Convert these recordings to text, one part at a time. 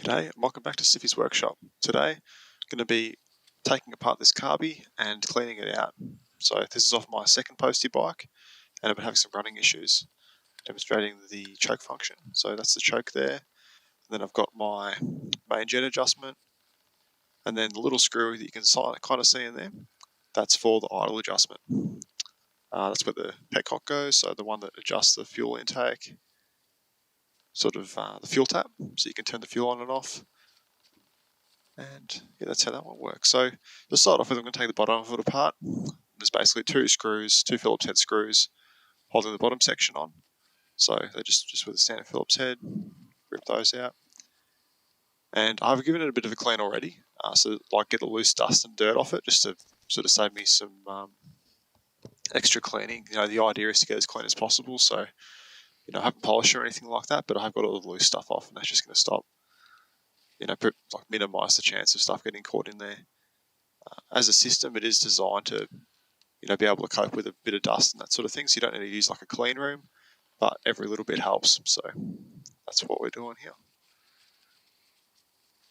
G'day and welcome back to Stiffy's Workshop. Today I'm going to be taking apart this Carby and cleaning it out. So this is off my second Postie bike and I've been having some running issues, demonstrating the choke function. So that's the choke there, and then I've got my main jet adjustment, and then the little screw that you can kind of see in there, that's for the idle adjustment. That's where the petcock goes, so the one that adjusts the fuel intake, the fuel tap, so you can turn the fuel on and off. And yeah, that's how that one works. So to start off with, I'm going to take the bottom of it apart. There's basically two Phillips head screws holding the bottom section on. So they're just with a standard Phillips head. Rip those out. And I've given it a bit of a clean already, so like get the loose dust and dirt off it, just to sort of save me some extra cleaning. You know, the idea is to get as clean as possible. So I haven't polished or anything like that, but I've got all the loose stuff off, and that's just going to stop. Minimise the chance of stuff getting caught in there. As a system, it is designed to, be able to cope with a bit of dust and that sort of thing. So you don't need to use like a clean room, but every little bit helps. So that's what we're doing here.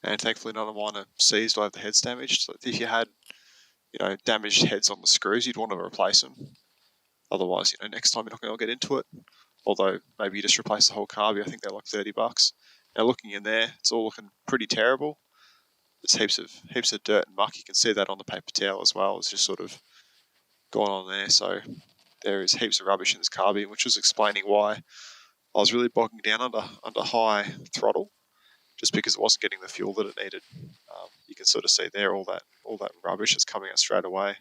And thankfully, none of mine are seized or have the heads damaged. So if you had, damaged heads on the screws, you'd want to replace them. Otherwise, next time you're not going to get into it. Although maybe you just replace the whole carby. I think they're like $30. Now looking in there, it's all looking pretty terrible. There's heaps of dirt and muck. You can see that on the paper towel as well. It's just sort of gone on there. So there is heaps of rubbish in this carby, which was explaining why I was really bogging down under high throttle, just because it wasn't getting the fuel that it needed. You can sort of see there all that rubbish is coming out straight away.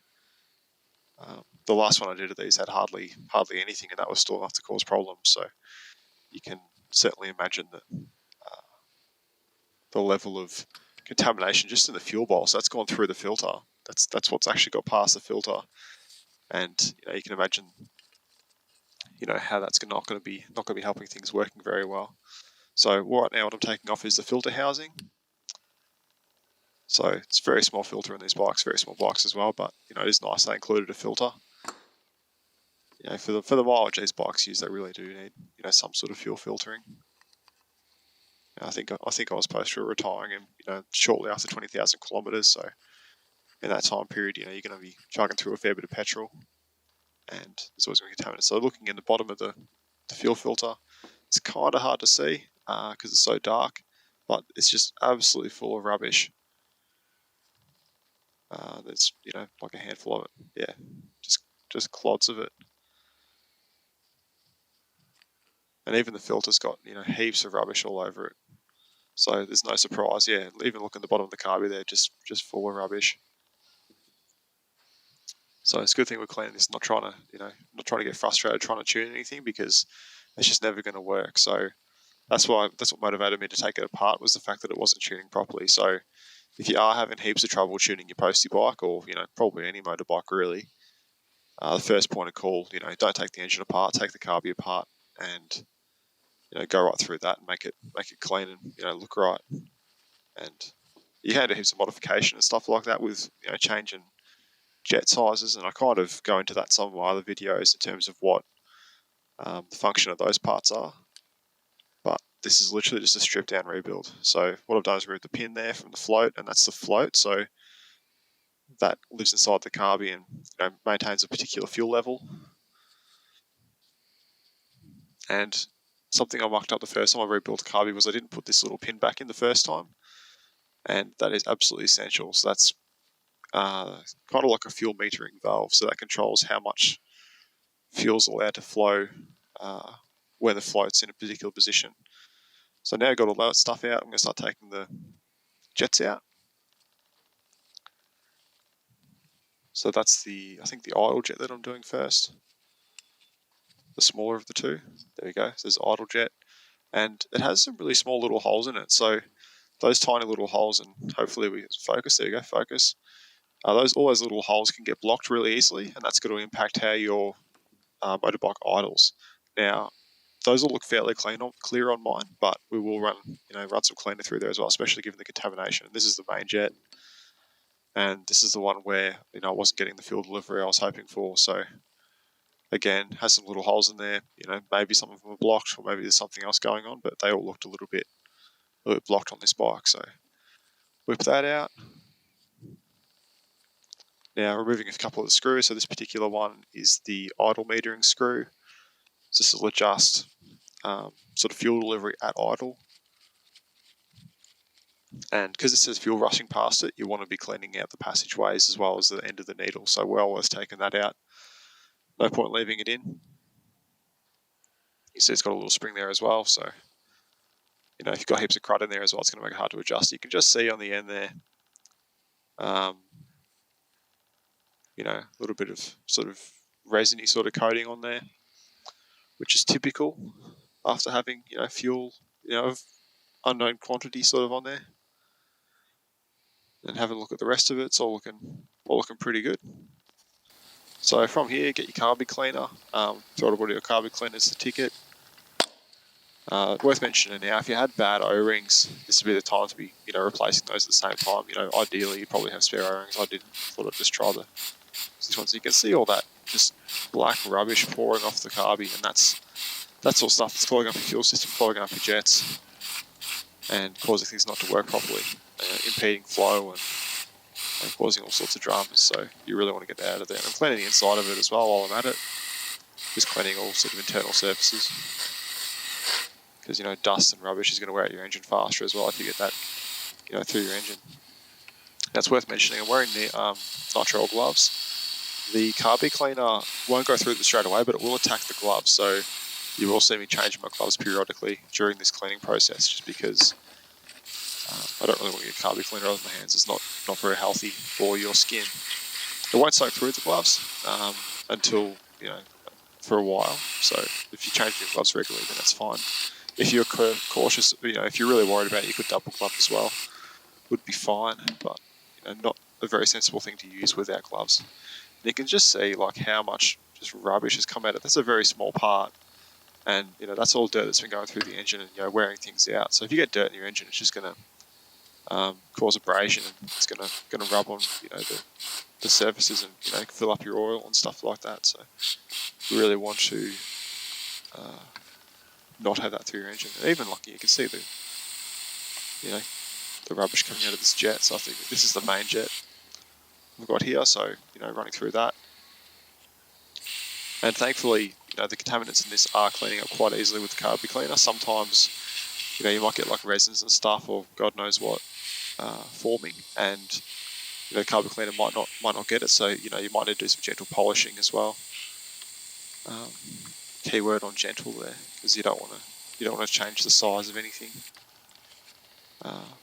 The last one I did of these had hardly anything, and that was still enough to cause problems. So you can certainly imagine that the level of contamination just in the fuel bowl. So that's gone through the filter. That's what's actually got past the filter, and you can imagine how that's not going to be helping things working very well. So right now what I'm taking off is the filter housing. So it's a very small filter in these bikes, very small bikes as well, but it is nice they included a filter. For the mileage these bikes use, they really do need some sort of fuel filtering. I think I was supposed to be retiring him, shortly after 20,000 kilometres. So in that time period, you're going to be chugging through a fair bit of petrol, and there's always going to be contaminants. So looking in the bottom of the fuel filter, it's kind of hard to see because it's so dark, but it's just absolutely full of rubbish. There's like a handful of it. Yeah, just clods of it. And even the filter's got heaps of rubbish all over it. So there's no surprise. Yeah, even look at the bottom of the carby there, just full of rubbish. So it's a good thing we're cleaning this, not trying to get frustrated trying to tune anything, because it's just never going to work. So that's what motivated me to take it apart, was the fact that it wasn't tuning properly. So if you are having heaps of trouble tuning your Postie bike, or probably any motorbike really, the first point of call, don't take the engine apart, take the carby apart, and go right through that and make it clean and look right. And you can do heaps of modification and stuff like that with changing jet sizes, and I kind of go into that in some of my other videos in terms of what the function of those parts are. But this is literally just a stripped down rebuild. So what I've done is remove the pin there from the float, and that's the float. So that lives inside the carby and maintains a particular fuel level. And something I mucked up the first time I rebuilt the carby was I didn't put this little pin back in the first time, and that is absolutely essential. So that's kind of like a fuel metering valve, so that controls how much fuel is allowed to flow when the float's in a particular position. So now I've got all that stuff out, I'm going to start taking the jets out. So that's I think the idle jet that I'm doing first, the smaller of the two. There we go. So there's idle jet, and it has some really small little holes in it. So those tiny little holes, and hopefully we focus. There you go, focus. All those little holes can get blocked really easily, and that's going to impact how your motorbike idles. Now, those will look fairly clear on mine, but we will run some cleaner through there as well, especially given the contamination. This is the main jet, and this is the one where I wasn't getting the fuel delivery I was hoping for. So again, has some little holes in there. Maybe some of them are blocked, or maybe there's something else going on, but they all looked a little bit little bit blocked on this bike. So whip that out. Now removing a couple of the screws. So this particular one is the idle metering screw. So this will adjust sort of fuel delivery at idle. And because it says fuel rushing past it, you want to be cleaning out the passageways as well as the end of the needle. So we're always taking that out. No point leaving it in. You see it's got a little spring there as well. So, you know, if you've got heaps of crud in there as well, it's going to make it hard to adjust. You can just see on the end there, you know, a little bit of sort of resiny sort of coating on there, which is typical after having, you know, fuel, you know, of unknown quantity sort of on there. And have a look at the rest of it. It's all looking pretty good. So from here, get your carb cleaner. Throttle body or carb cleaner is the ticket. Worth mentioning now, if you had bad O-rings, this would be the time to be, you know, replacing those at the same time. You know, ideally you probably have spare O-rings. I didn't. Thought I'd just try this one. So you can see all that just black rubbish pouring off the carby, and that's all stuff that's clogging up your fuel system, clogging up your jets, and causing things not to work properly, impeding flow and causing all sorts of dramas. So you really want to get that out of there. And I'm cleaning the inside of it as well while I'm at it. Just cleaning all sort of internal surfaces. Because, you know, dust and rubbish is going to wear out your engine faster as well if you get that, you know, through your engine. That's worth mentioning. I'm wearing the nitrile gloves. The carb cleaner won't go through them straight away, but it will attack the gloves. So you will see me changing my gloves periodically during this cleaning process, just because I don't really want to get carb cleaner over my hands. It's not very healthy for your skin. It won't soak through the gloves until, you know, for a while. So if you change your gloves regularly, then that's fine. If you're cautious, you know, if you're really worried about it, you could double glove as well. Would be fine, but, you know, not a very sensible thing to use without gloves. And you can just see like how much just rubbish has come out of it. That's a very small part, and, you know, that's all dirt that's been going through the engine and, you know, wearing things out. So if you get dirt in your engine, it's just going to cause abrasion, and it's going to rub on, you know, the surfaces, and, you know, fill up your oil and stuff like that. So you really want to not have that through your engine. And even like you can see the, you know, the rubbish coming out of this jet. So I think this is the main jet we've got here. So, you know, running through that. And thankfully, you know, the contaminants in this are cleaning up quite easily with the carb cleaner. Sometimes, you know, you might get like resins and stuff, or God knows what, forming, and, you know, carb cleaner might not get it. So, you know, you might need to do some gentle polishing as well. Keyword on gentle there, because you don't want to change the size of anything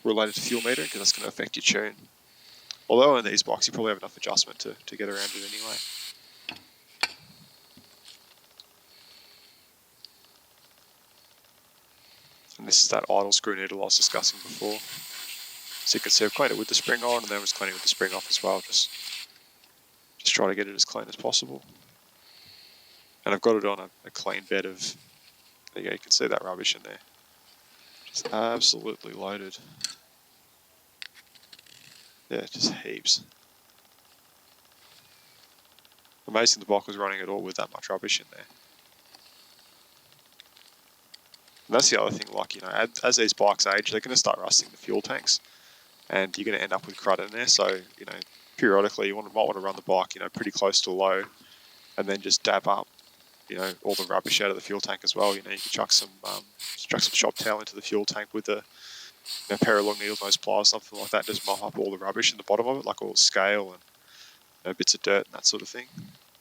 related to fuel metering, because that's going to affect your tune. Although in these bikes you probably have enough adjustment to get around it anyway. And this is that idle screw needle I was discussing before. So you can see I've cleaned it with the spring on, and then I was cleaning with the spring off as well. Just try to get it as clean as possible. And I've got it on a clean bed of, there you go, you can see that rubbish in there. Just absolutely loaded. Yeah, just heaps. Amazing the bike was running at all with that much rubbish in there. And that's the other thing, like, you know, as these bikes age, they're going to start rusting the fuel tanks, and you're going to end up with crud in there. So, you know, periodically you might want to run the bike, you know, pretty close to low, and then just dab up, you know, all the rubbish out of the fuel tank as well. You know, you can chuck some shop towel into the fuel tank with a pair of long needle nose pliers, something like that. Just mop up all the rubbish in the bottom of it, like all the scale and, you know, bits of dirt and that sort of thing.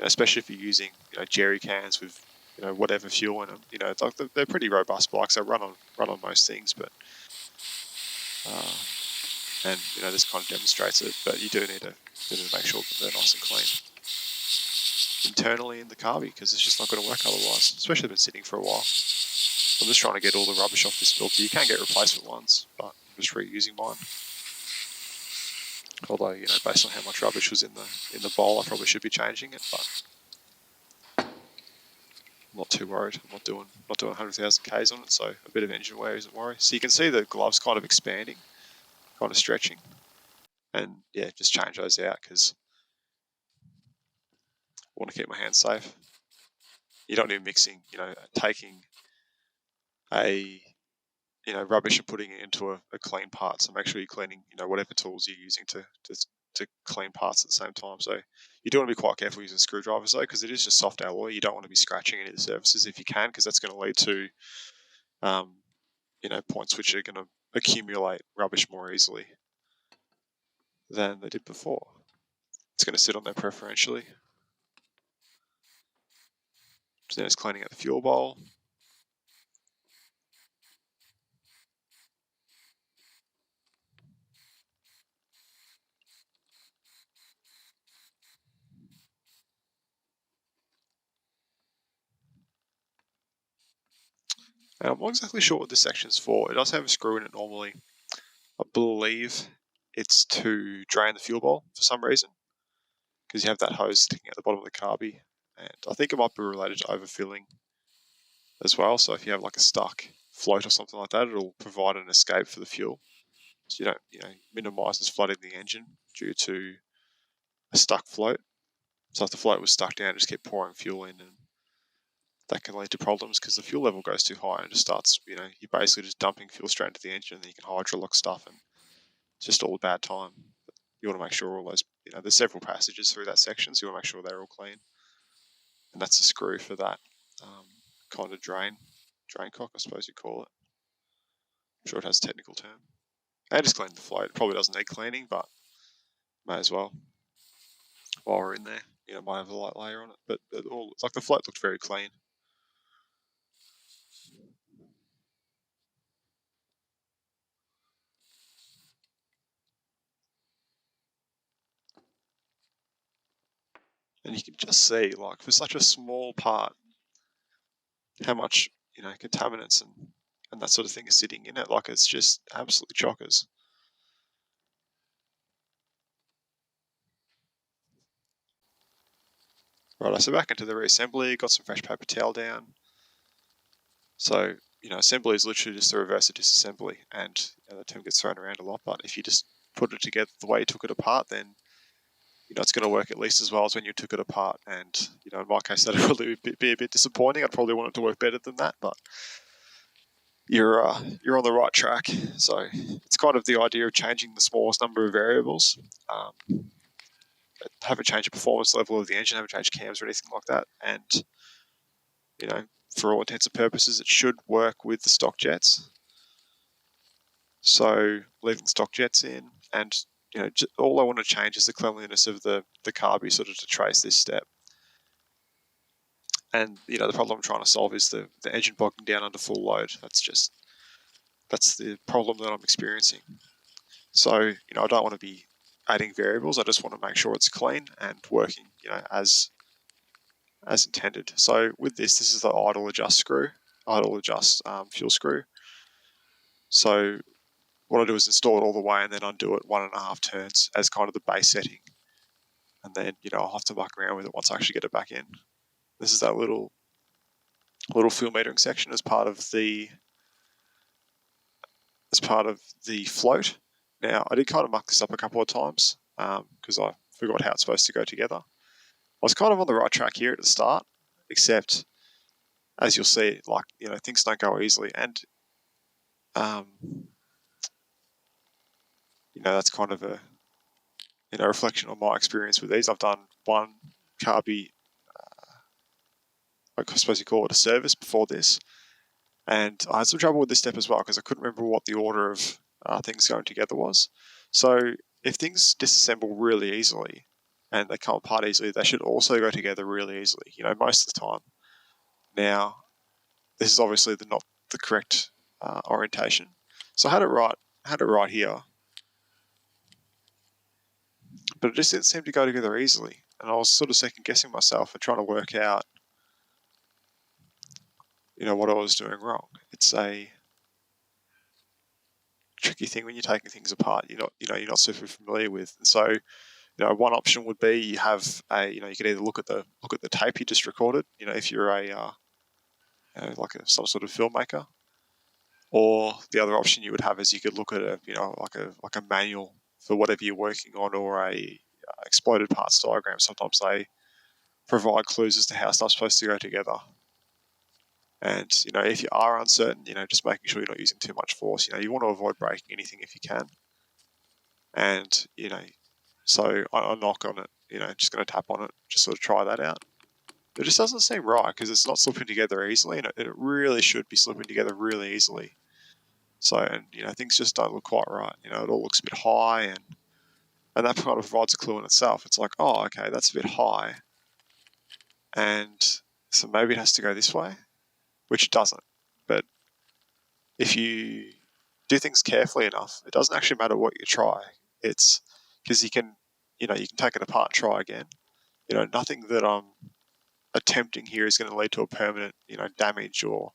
Especially if you're using, you know, jerry cans with, you know, whatever fuel in them. You know, it's like they're pretty robust bikes. They run on most things, but and, you know, this kind of demonstrates it. But you do need to make sure that they're nice and clean internally in the carby, because it's just not going to work otherwise. Especially if it's been sitting for a while. I'm just trying to get all the rubbish off this filter. You can get replacement ones, but I'm just reusing mine. Although, you know, based on how much rubbish was in the bowl, I probably should be changing it, but I'm not too worried. I'm not doing 100,000 Ks on it, so a bit of engine wear isn't worry. So you can see the gloves kind of expanding, kind of stretching, and yeah, just change those out because I want to keep my hands safe. You don't need mixing, you know, taking a rubbish and putting it into a clean part. So make sure you're cleaning, whatever tools you're using to clean parts at the same time. So you do want to be quite careful using screwdrivers though, because it is just soft alloy. You don't want to be scratching any of the surfaces if you can, because that's going to lead to, points which are going to accumulate rubbish more easily than they did before. It's going to sit on there preferentially. So then it's cleaning out the fuel bowl. I'm not exactly sure what this section's for. It does have a screw in it normally. I believe it's to drain the fuel bowl for some reason, because you have that hose sticking at the bottom of the carby, and I think it might be related to overfilling as well. So if you have like a stuck float or something like that, it'll provide an escape for the fuel, so you don't minimises flooding the engine due to a stuck float. So if the float was stuck down, just keep pouring fuel in, and that can lead to problems because the fuel level goes too high and it just starts, you're basically just dumping fuel straight into the engine, and then you can hydraulic stuff, and it's just all a bad time. But you want to make sure all those, there's several passages through that section, so you want to make sure they're all clean. And that's the screw for that kind of drain cock, I suppose you call it. I'm sure it has a technical term. And just clean the float. It probably doesn't need cleaning, but may as well while we're in there. Might have a light layer on it, but the float looked very clean. And you can just see, like, for such a small part, how much, contaminants and that sort of thing is sitting in it. Like, it's just absolutely chockers. Right, so back into the reassembly, got some fresh paper towel down. So, assembly is literally just the reverse of disassembly, and the term gets thrown around a lot, but if you just put it together the way you took it apart, then it's going to work at least as well as when you took it apart. And in my case, that'd probably be a bit disappointing. I'd probably want it to work better than that, but you're on the right track. So it's kind of the idea of changing the smallest number of variables. Haven't changed the performance level of the engine, haven't changed cams or anything like that, and for all intents and purposes, it should work with the stock jets. So leaving stock jets in, and all I want to change is the cleanliness of the carby, sort of to trace this step. And the problem I'm trying to solve is the engine bogging down under full load. That's the problem that I'm experiencing. So I don't want to be adding variables. I just want to make sure it's clean and working, as intended. So with this is the idle adjust fuel screw. So what I do is install it all the way and then undo it 1.5 turns as kind of the base setting. And then, I'll have to muck around with it once I actually get it back in. This is that little fuel metering section as part of the float. Now, I did kind of muck this up a couple of times because I forgot how it's supposed to go together. I was kind of on the right track here at the start, except as you'll see, like, things don't go easily. And, that's kind of a, reflection on my experience with these. I've done one carby, I suppose you call it a service before this. And I had some trouble with this step as well because I couldn't remember what the order of things going together was. So if things disassemble really easily and they come apart easily, they should also go together really easily, most of the time. Now, this is obviously not the correct orientation. So I had it right here, but it just didn't seem to go together easily. And I was sort of second guessing myself and trying to work out, what I was doing wrong. It's a tricky thing when you're taking things apart. You're not super familiar with. And so, one option would be you have you could either look at the tape you just recorded. If you're some sort of filmmaker, or the other option you would have is you could look at a manual for whatever you're working on, or a exploded parts diagram. Sometimes they provide clues as to how stuff's supposed to go together. And, if you are uncertain, just making sure you're not using too much force. You want to avoid breaking anything if you can. And, so I knock on it, just going to tap on it, just sort of try that out. It just doesn't seem right because it's not slipping together easily, and it really should be slipping together really easily. So, and, things just don't look quite right. It all looks a bit high, and that kind of provides a clue in itself. It's like, oh, okay, that's a bit high. And so maybe it has to go this way, which it doesn't. But if you do things carefully enough, it doesn't actually matter what you try. It's because you can take it apart and try again. Nothing that I'm attempting here is going to lead to a permanent, damage or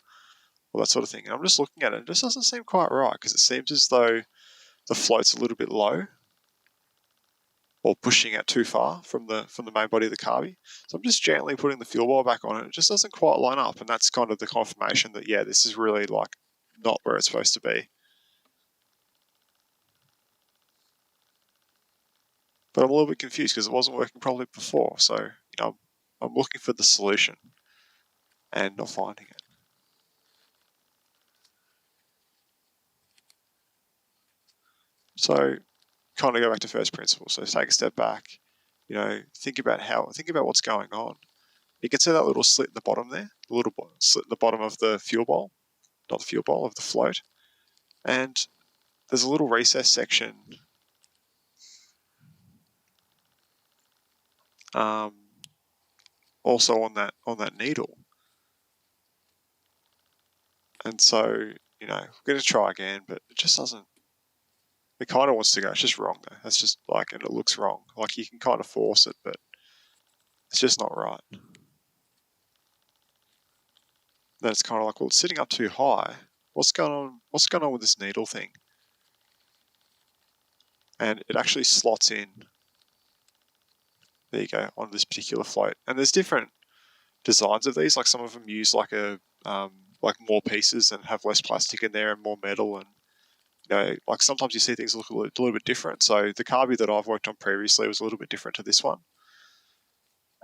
that sort of thing. And I'm just looking at it. It just doesn't seem quite right because it seems as though the float's a little bit low or pushing it too far from the main body of the carby. So I'm just gently putting the fuel bar back on it. It just doesn't quite line up, and that's kind of the confirmation that, yeah, this is really like not where it's supposed to be. But I'm a little bit confused because it wasn't working properly before. So, I'm looking for the solution and not finding it. So, kind of go back to first principles. So take a step back, think about what's going on. You can see that little slit in the bottom there, the little slit in the bottom of the fuel bowl, not the fuel bowl, of the float. And there's a little recess section also on that needle. And so, we're going to try again, but it just doesn't. It kind of wants to go. It's just wrong though. That's just like, and it looks wrong. Like you can kind of force it, but it's just not right. Then it's kind of like, well, it's sitting up too high. What's going on? What's going on with this needle thing? And it actually slots in. There you go, on this particular float. And there's different designs of these. Like some of them use like like more pieces and have less plastic in there and more metal, and like sometimes you see things look a little bit different. So the carby that I've worked on previously was a little bit different to this one,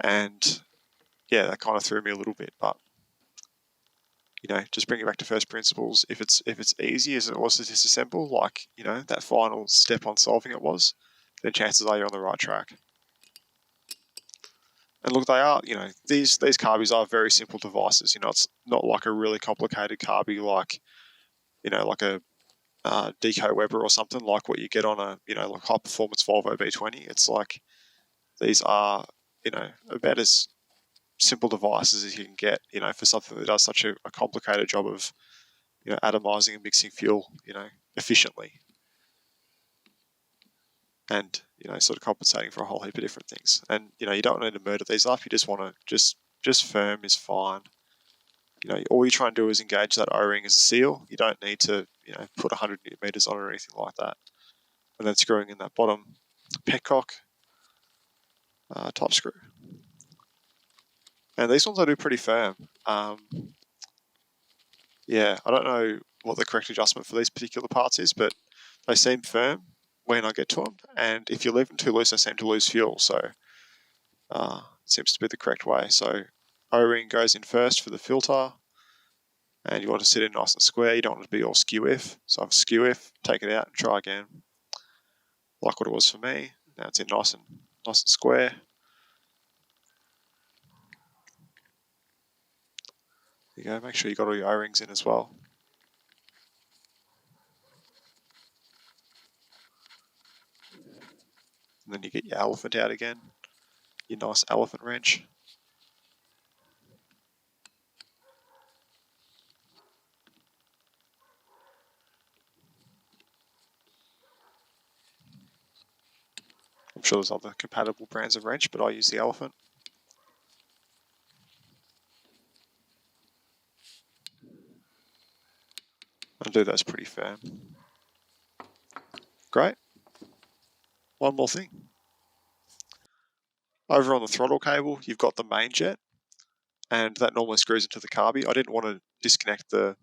and yeah, that kind of threw me a little bit. But just bring it back to first principles. If it's easy as it was to disassemble, like that final step on solving it was, then chances are you're on the right track. And look, they are, these carbies are very simple devices. It's not like a really complicated carby like, like a Deco Weber or something like what you get on a, like high performance Volvo V20. It's like these are, about as simple devices as you can get, for something that does such a complicated job of, atomizing and mixing fuel, efficiently. And, sort of compensating for a whole heap of different things. And, you don't need to murder these up. You just want to just firm is fine. All you try and do is engage that O-ring as a seal. You don't need to, put 100 Newton meters on it or anything like that. And then screwing in that bottom petcock top screw. And these ones I do pretty firm. Yeah, I don't know what the correct adjustment for these particular parts is, but they seem firm when I get to them. And if you leave them too loose, they seem to lose fuel. So it seems to be the correct way. So O-ring goes in first for the filter. And you want to sit in nice and square. You don't want it to be all skew-if. So I have a skew-if, take it out and try again. Like what it was for me. Now it's in nice and square. There you go. Make sure you got all your O-rings in as well. And then you get your elephant out again. Your nice elephant wrench. I'm sure there's other compatible brands of wrench, but I use the elephant. And do those pretty firm. Great. One more thing. Over on the throttle cable, you've got the main jet, and that normally screws into the carby. I didn't want to disconnect the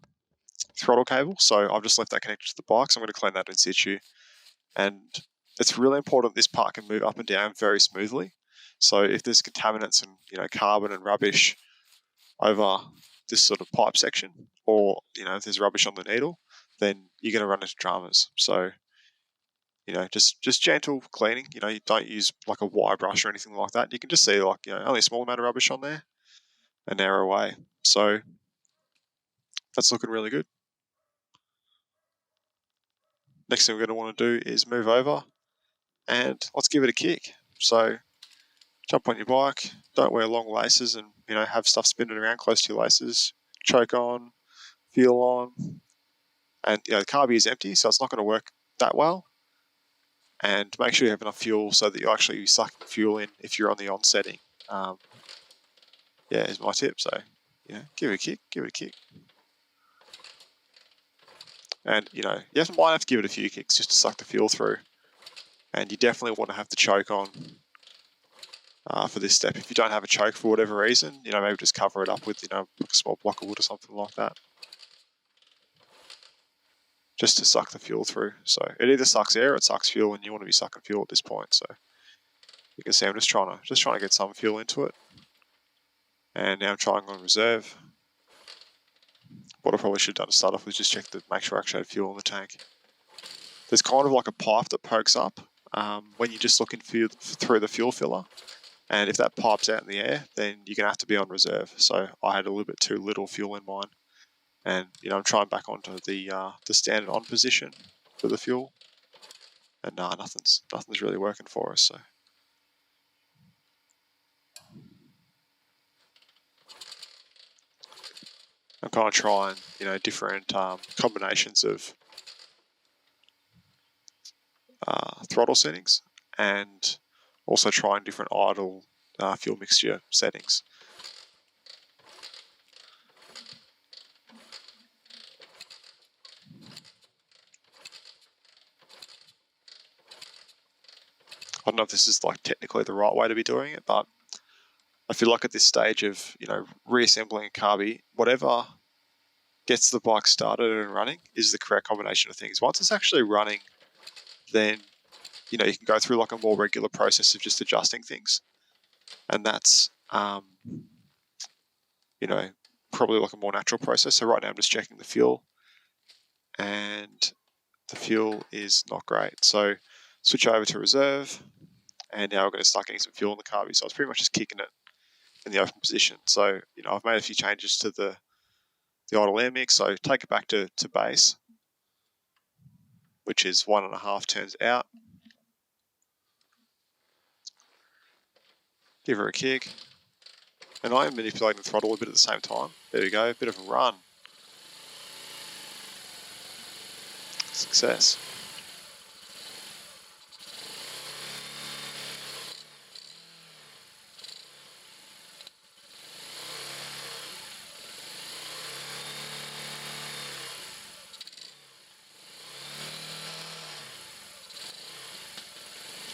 throttle cable, so I've just left that connected to the bike, so I'm going to clean that in situ. And it's really important this part can move up and down very smoothly. So if there's contaminants and carbon and rubbish over this sort of pipe section, or if there's rubbish on the needle, then you're going to run into dramas. So just gentle cleaning. You don't use like a wire brush or anything like that. You can just see like only a small amount of rubbish on there, and narrow away. So that's looking really good. Next thing we're going to want to do is move over and let's give it a kick. So jump on your bike, don't wear long laces and have stuff spinning around close to your laces. Choke on, feel on, and the carby is empty, so it's not going to work that well. And make sure you have enough fuel so that you're actually sucking fuel in if you're on the on setting. Is my tip. So give it a kick. And you might have to give it a few kicks just to suck the fuel through. And you definitely want to have the choke on for this step. If you don't have a choke for whatever reason, maybe just cover it up with like a small block of wood or something like that, just to suck the fuel through. So it either sucks air or it sucks fuel, and you want to be sucking fuel at this point. So you can see I'm just trying to get some fuel into it. And now I'm trying on reserve. What I probably should have done to start off was just make sure I actually had fuel in the tank. There's kind of like a pipe that pokes up when you're just looking through the fuel filler. And if that pipe's out in the air, then you're going to have to be on reserve. So I had a little bit too little fuel in mine. And, I'm trying back onto the standard on position for the fuel. And nothing's really working for us. So I'm kind of trying, different combinations of throttle settings, and also trying different idle fuel mixture settings. I don't know if this is like technically the right way to be doing it, but I feel like at this stage of reassembling a carby, whatever gets the bike started and running is the correct combination of things. Once it's actually running, then you can go through like a more regular process of just adjusting things, and that's probably like a more natural process. So right now I'm just checking the fuel, and the fuel is not great. So switch over to reserve, and now we're going to start getting some fuel in the carby. So I was pretty much just kicking it in the open position. So I've made a few changes to the idle air mix. So take it back to base, which is 1.5 turns out. Give her a kick. And I am manipulating the throttle a bit at the same time. There we go, a bit of a run. Success.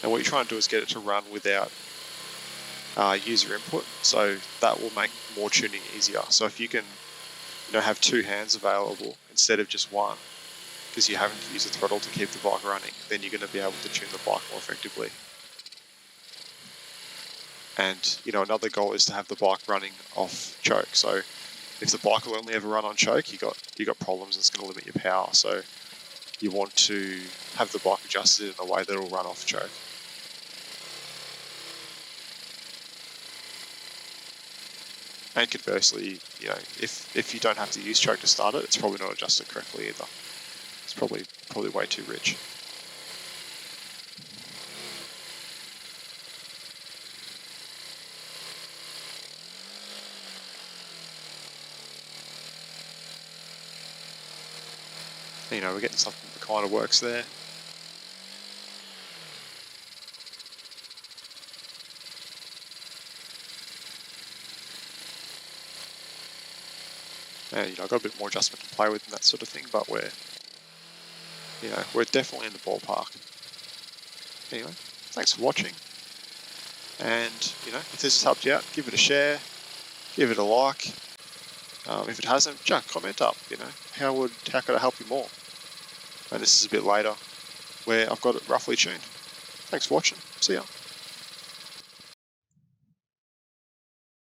And what you're trying to do is get it to run without user input, so that will make more tuning easier. So if you can have two hands available instead of just one, because you're having to use the throttle to keep the bike running, then you're going to be able to tune the bike more effectively. And another goal is to have the bike running off choke. So if the bike will only ever run on choke, you got problems, and it's going to limit your power. So you want to have the bike adjusted in a way that it'll run off choke. And conversely, if you don't have to use choke to start it, it's probably not adjusted correctly either. It's probably way too rich. We're getting something that kind of works there. And I've got a bit more adjustment to play with and that sort of thing, but we're definitely in the ballpark. Anyway, thanks for watching. And if this has helped you out, give it a share, give it a like. If it hasn't, just comment up. How could I help you more? And this is a bit later, where I've got it roughly tuned. Thanks for watching. See ya.